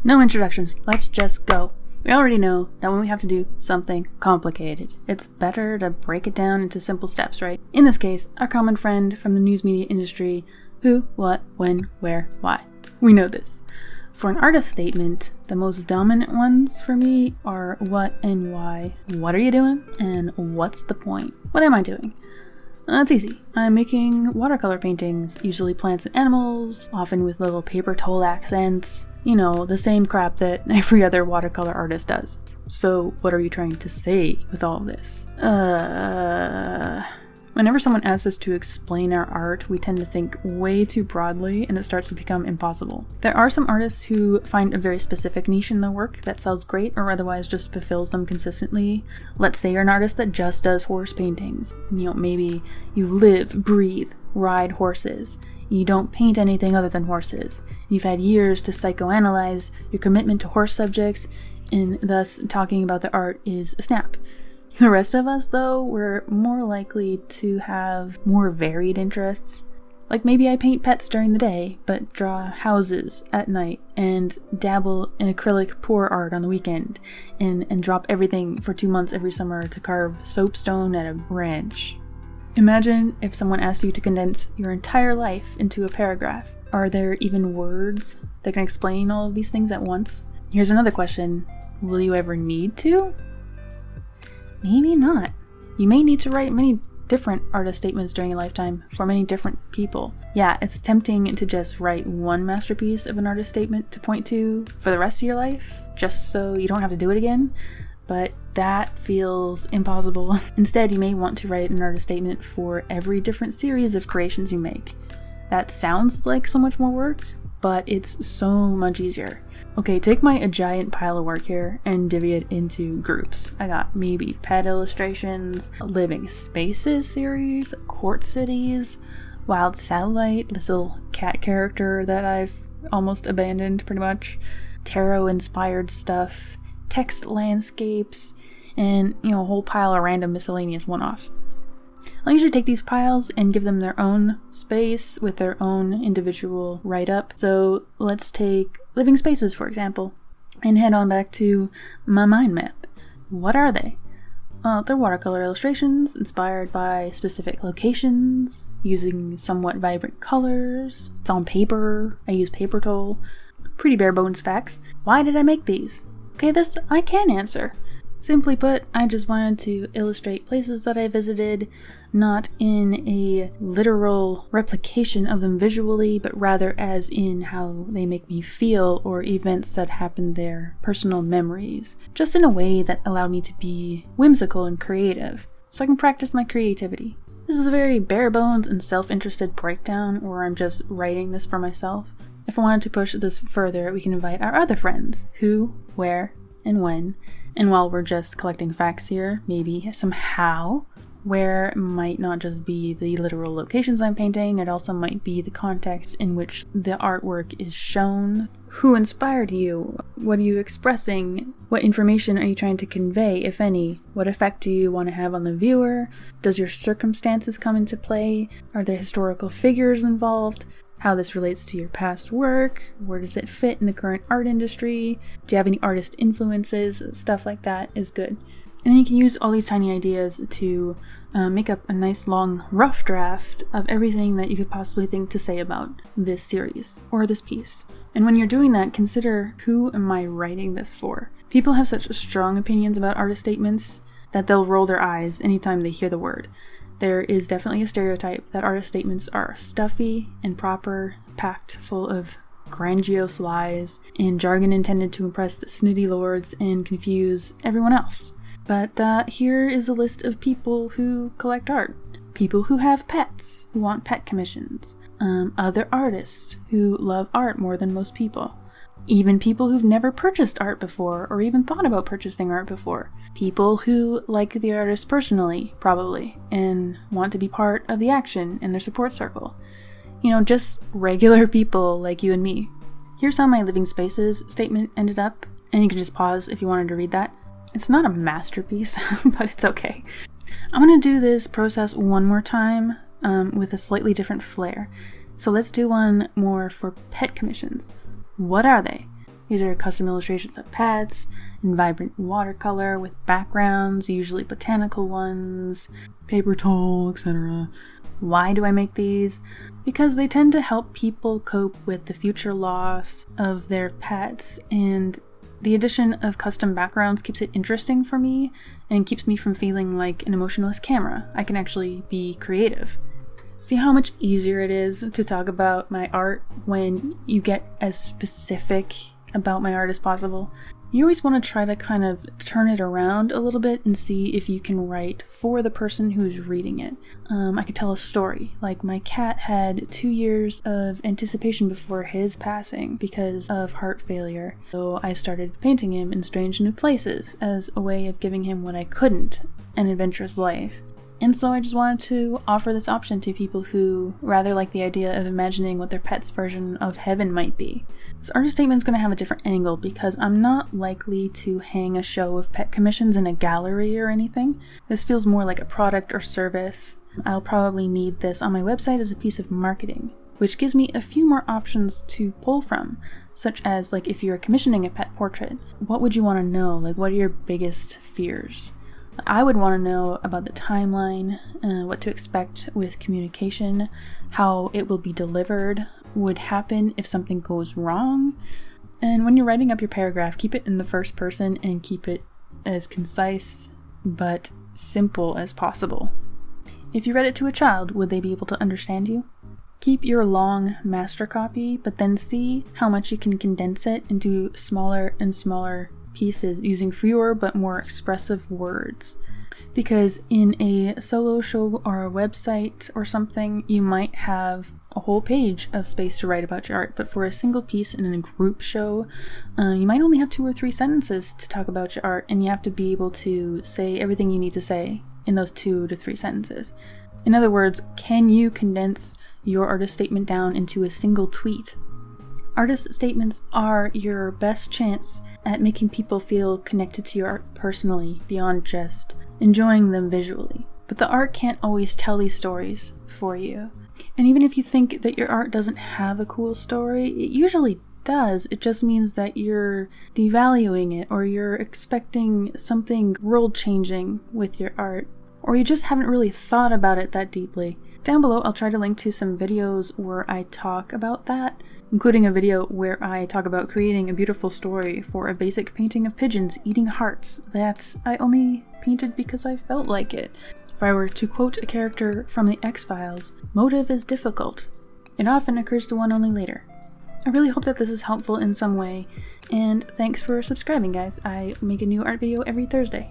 No introductions, let's just go. We already know that when we have to do something complicated, it's better to break it down into simple steps, right? In this case, our common friend from the news media industry, who, what, when, where, why. We know this. For an artist statement, the most dominant ones for me are what and why. What are you doing? And what's the point? What am I doing? That's easy. I'm making watercolor paintings, usually plants and animals, often with little paper towel accents. You know, the same crap that every other watercolor artist does. So, what are you trying to say with all of this? Whenever someone asks us to explain our art, we tend to think way too broadly, and it starts to become impossible. There are some artists who find a very specific niche in their work that sells great or otherwise just fulfills them consistently. Let's say you're an artist that just does horse paintings. You know, maybe you live, breathe, ride horses. You don't paint anything other than horses. You've had years to psychoanalyze your commitment to horse subjects, and thus talking about the art is a snap. The rest of us, though, we're more likely to have more varied interests. Like maybe I paint pets during the day, but draw houses at night, and dabble in acrylic pour art on the weekend, and drop everything for 2 months every summer to carve soapstone at a ranch. Imagine if someone asked you to condense your entire life into a paragraph. Are there even words that can explain all of these things at once? Here's another question. Will you ever need to? Maybe not. You may need to write many different artist statements during your lifetime for many different people. Yeah, it's tempting to just write one masterpiece of an artist statement to point to for the rest of your life, just so you don't have to do it again. But that feels impossible. Instead, you may want to write an artist statement for every different series of creations you make. That sounds like so much more work, but it's so much easier. Okay, take my giant pile of work here and divvy it into groups. I got maybe pet illustrations, living spaces series, court cities, wild satellite, this little cat character that I've almost abandoned pretty much, tarot inspired stuff, text landscapes, and, you know, a whole pile of random miscellaneous one-offs. I'll usually take these piles and give them their own space with their own individual write-up. So let's take living spaces, for example, and head on back to my mind map. What are they? Well, they're watercolor illustrations inspired by specific locations, using somewhat vibrant colors. It's on paper. I use paper towel. Pretty bare bones facts. Why did I make these? Okay, this I can answer. Simply put, I just wanted to illustrate places that I visited, not in a literal replication of them visually, but rather as in how they make me feel or events that happened there, personal memories, just in a way that allowed me to be whimsical and creative, so I can practice my creativity. This is a very bare bones and self-interested breakdown where I'm just writing this for myself. If I wanted to push this further, we can invite our other friends, who, where, and when. And while we're just collecting facts here, maybe some how. Where might not just be the literal locations I'm painting, it also might be the context in which the artwork is shown. Who inspired you? What are you expressing? What information are you trying to convey, if any? What effect do you want to have on the viewer? Does your circumstances come into play? Are there historical figures involved? How this relates to your past work, where does it fit in the current art industry, do you have any artist influences, stuff like that is good. And then you can use all these tiny ideas to make up a nice long rough draft of everything that you could possibly think to say about this series, or this piece. And when you're doing that, consider, who am I writing this for? People have such strong opinions about artist statements that they'll roll their eyes anytime they hear the word. There is definitely a stereotype that artist statements are stuffy and proper, packed full of grandiose lies and jargon intended to impress the snooty lords and confuse everyone else. But here is a list of people who collect art. People who have pets, who want pet commissions. Other artists who love art more than most people. Even people who've never purchased art before or even thought about purchasing art before. People who like the artist personally, probably, and want to be part of the action in their support circle. You know, just regular people like you and me. Here's how my living spaces statement ended up, and you can just pause if you wanted to read that. It's not a masterpiece, but it's okay. I'm going to do this process one more time with a slightly different flair. So let's do one more for pet commissions. What are they? These are custom illustrations of pets in vibrant watercolor with backgrounds, usually botanical ones, paper towel, etc. Why do I make these? Because they tend to help people cope with the future loss of their pets, and the addition of custom backgrounds keeps it interesting for me and keeps me from feeling like an emotionless camera. I can actually be creative. See how much easier it is to talk about my art when you get as specific about my art as possible? You always want to try to kind of turn it around a little bit and see if you can write for the person who's reading it. I could tell a story, like my cat had 2 years of anticipation before his passing because of heart failure. So I started painting him in strange new places as a way of giving him what I couldn't, an adventurous life. And so I just wanted to offer this option to people who rather like the idea of imagining what their pet's version of heaven might be. This artist statement is going to have a different angle because I'm not likely to hang a show of pet commissions in a gallery or anything. This feels more like a product or service. I'll probably need this on my website as a piece of marketing, which gives me a few more options to pull from, such as like if you're commissioning a pet portrait, what would you want to know? Like, what are your biggest fears? I would want to know about the timeline, what to expect with communication, how it will be delivered, would happen if something goes wrong. And when you're writing up your paragraph, keep it in the first person and keep it as concise but simple as possible. If you read it to a child, would they be able to understand you? Keep your long master copy, but then see how much you can condense it into smaller and smaller pieces using fewer but more expressive words. Because in a solo show or a website or something, you might have a whole page of space to write about your art, but for a single piece in a group show, you might only have 2 or 3 sentences to talk about your art, and you have to be able to say everything you need to say in those 2 to 3 sentences. In other words, can you condense your artist statement down into a single tweet? Artist statements are your best chance at making people feel connected to your art personally, beyond just enjoying them visually. But the art can't always tell these stories for you. And even if you think that your art doesn't have a cool story, it usually does. It just means that you're devaluing it, or you're expecting something world-changing with your art, or you just haven't really thought about it that deeply. Down below, I'll try to link to some videos where I talk about that, including a video where I talk about creating a beautiful story for a basic painting of pigeons eating hearts that I only painted because I felt like it. If I were to quote a character from the X-Files, motive is difficult. It often occurs to one only later. I really hope that this is helpful in some way, and thanks for subscribing, guys. I make a new art video every Thursday.